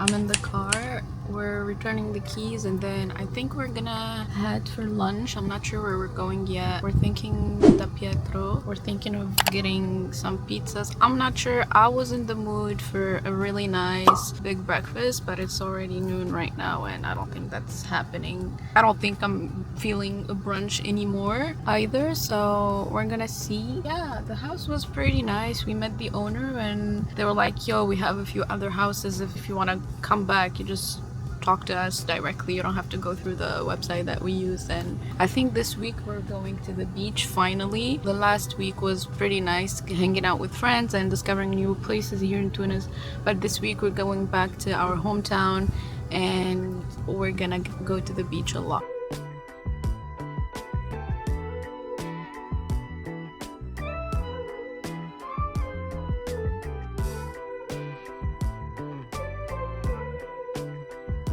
I'm in the car. We're returning the keys and then I think we're gonna head for lunch. I'm not sure where we're going yet. We're thinking Da Pietro. We're thinking of getting some pizzas. I'm not sure. I was in the mood for a really nice big breakfast, but it's already noon right now and I don't think that's happening. I don't think I'm feeling a brunch anymore either, so we're gonna see. Yeah, the house was pretty nice. We met the owner and they were like, yo, we have a few other houses. If you want to come back, you just talk to us directly. You don't have to go through the website that we use. And I think this week we're going to the beach finally. The last week was pretty nice, hanging out with friends and discovering new places here in Tunis, but this week we're going back to our hometown and we're gonna go to the beach a lot.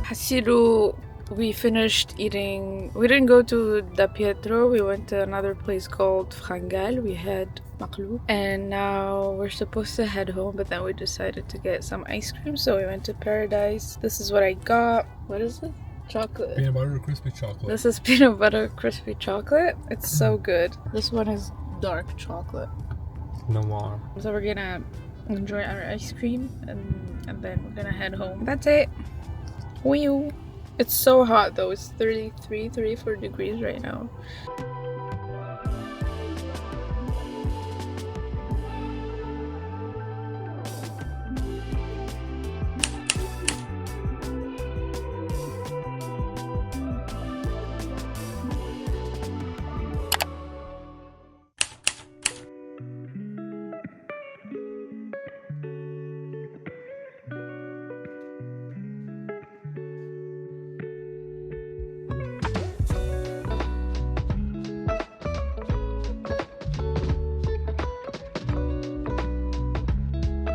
Hasiru, we finished eating. We didn't go to Da Pietro. We went to another place called Frangal. We had maqloub. And now we're supposed to head home, but then we decided to get some ice cream. So we went to Paradise. This is what I got. What is it? Chocolate. Peanut butter crispy chocolate. This is peanut butter crispy chocolate. It's so good. This one is dark chocolate. Noir. So we're gonna enjoy our ice cream and then we're gonna head home. That's it. Whew. It's so hot though. It's 33, 34 degrees right now.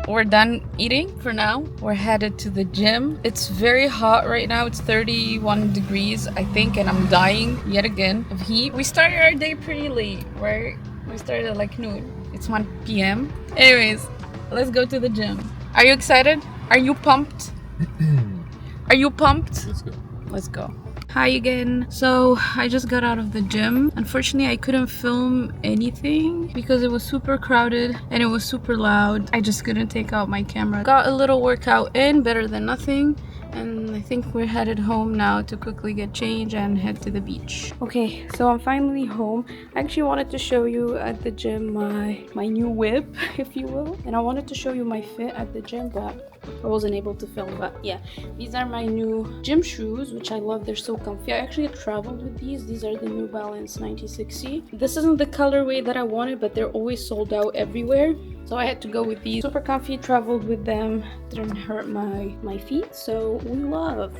We're done eating for now. We're headed to the gym. It's very hot right now. It's 31 degrees, I think, and I'm dying yet again of heat. We started our day pretty late, right? We started at like noon. It's 1 p.m. Anyways, let's go to the gym. Are you excited? Are you pumped? Are you pumped? Let's go. Let's go. Hi again. So I just got out of the gym. Unfortunately, I couldn't film anything because it was super crowded and it was super loud. I just couldn't take out my camera. Got a little workout in, better than nothing. And I think we're headed home now to quickly get changed and head to the beach. Okay, so I'm finally home. I actually wanted to show you at the gym my new whip, if you will. And I wanted to show you my fit at the gym, but I wasn't able to film. But yeah, these are my new gym shoes, which I love. They're so comfy. I actually traveled with these. These are the New Balance 9060. This isn't the colorway that I wanted, but they're always sold out everywhere. So I had to go with these. Super comfy, traveled with them. Didn't hurt my feet, so we love.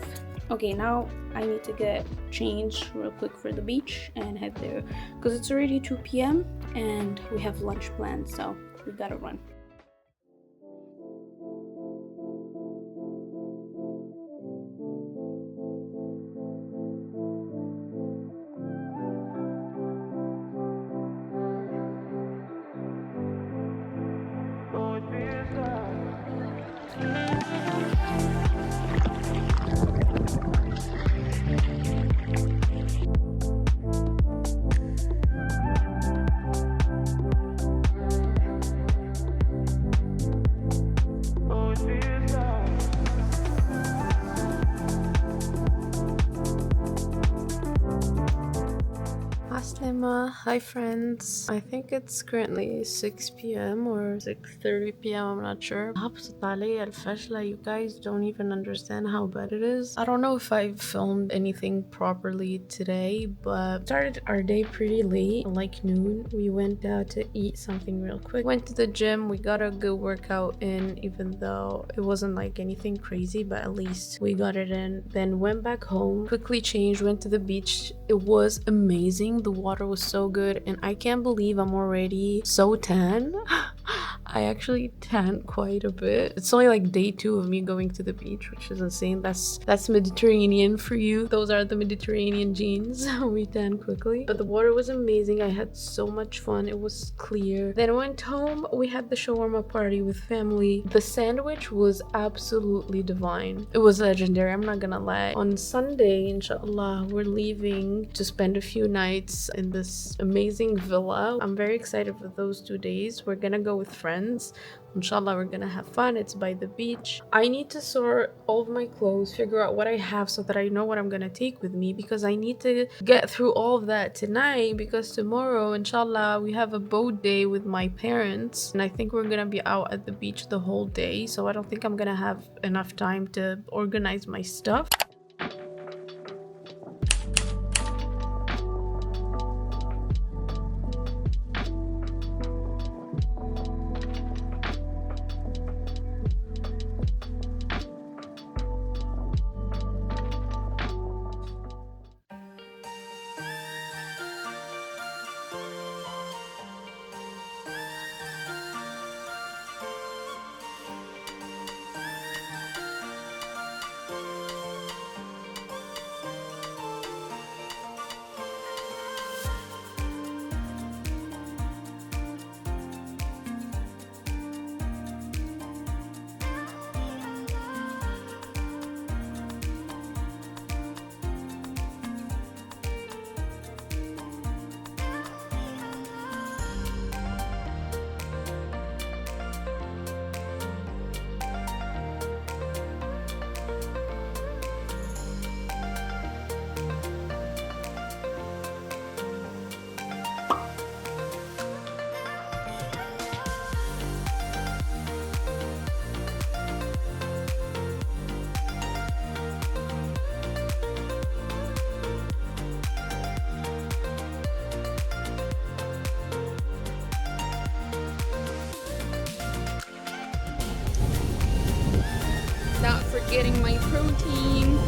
Okay, now I need to get changed real quick for the beach and head there because it's already 2 p.m. and we have lunch planned, so we gotta run. Hi friends. I think it's currently 6 p.m. or 6:30 p.m. I'm not sure. هبطت علي الفشلة. You guys don't even understand how bad it is. I don't know if I filmed anything properly today, but started our day pretty late, like noon. We went out to eat something real quick. Went to the gym. We got a good workout in, even though it wasn't like anything crazy, but at least we got it in. Then went back home, quickly changed, went to the beach. It was amazing. The water was so good and I can't believe I'm already so tan. I actually tan quite a bit. It's only like day 2 of me going to the beach, which is insane. That's Mediterranean for you. Those are the Mediterranean jeans. We tan quickly. But the water was amazing. I had so much fun. It was clear. Then I went home. We had the shawarma party with family. The sandwich was absolutely divine. It was legendary, I'm not gonna lie. On Sunday, inshallah, we're leaving to spend a few nights in this amazing villa. I'm very excited for those 2 days. We're gonna go with friends. Inshallah, we're gonna have fun. It's by the beach. I need to sort all of my clothes, figure out what I have so that I know what I'm gonna take with me, because I need to get through all of that tonight, because tomorrow, inshallah, we have a boat day with my parents, and I think we're gonna be out at the beach the whole day, so I don't think I'm gonna have enough time to organize my stuff. Not forgetting my protein.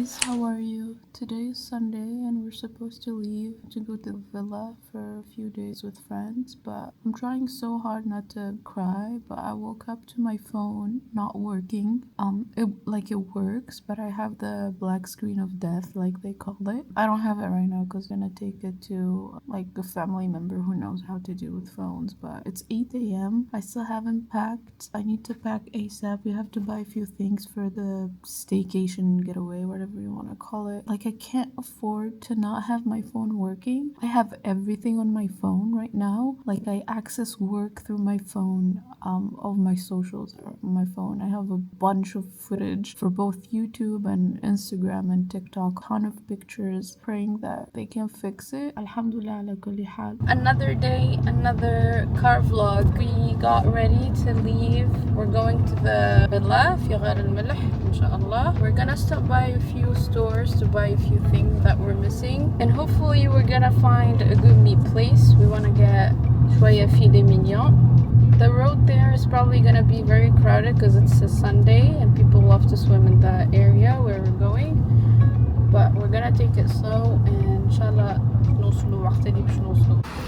guys, how are you? Today is Sunday and we're supposed to leave to go to the villa for a few days with friends, but I'm trying so hard not to cry, but I woke up to my phone not working. It works, but I have the black screen of death, like they call it. I don't have it right now because I'm gonna take it to like a family member who knows how to do with phones, but it's 8 a.m. I still haven't packed. I need to pack ASAP. We have to buy a few things for the staycation, getaway, whatever you want to call it. Like, I can't afford to not have my phone working. I have everything on my phone right now. Like, I access work through my phone. All my socials are on my phone. I have a bunch of footage for both YouTube and Instagram and TikTok. Ton of pictures, praying that they can fix it. Alhamdulillah ala kulli hal. Another day, another car vlog. We got ready to leave. We're going to the villa في غار الملح inshallah. We're gonna stop by a few stores to buy a few things that we're missing, and hopefully we're gonna find a good meat place. We want to get شوية filet mignon. The road there is probably gonna be very crowded because it's a Sunday and people love to swim in that area where we're going, but we're gonna take it slow and inshallah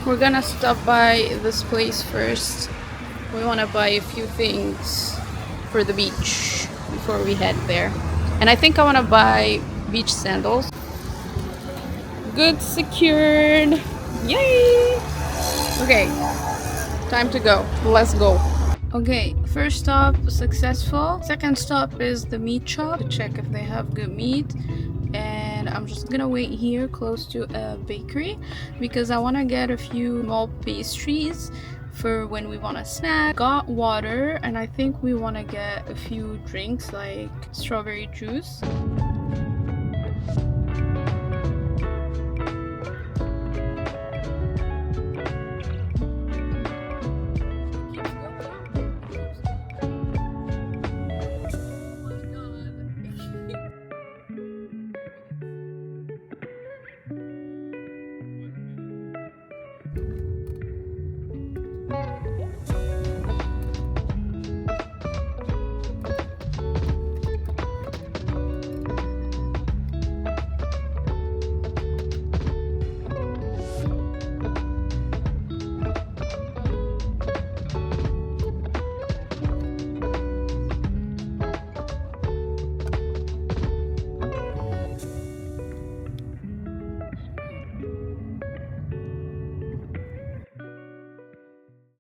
we're gonna stop by this place first. We want to buy a few things for the beach before we head there, and I think I want to buy beach sandals. Goods secured. Yay! Okay, time to go. Let's go. Okay, first stop successful. Second stop is the meat shop to check if they have good meat, and I'm just gonna wait here close to a bakery because I want to get a few small pastries for when we want to snack. Got water, and I think we want to get a few drinks like strawberry juice.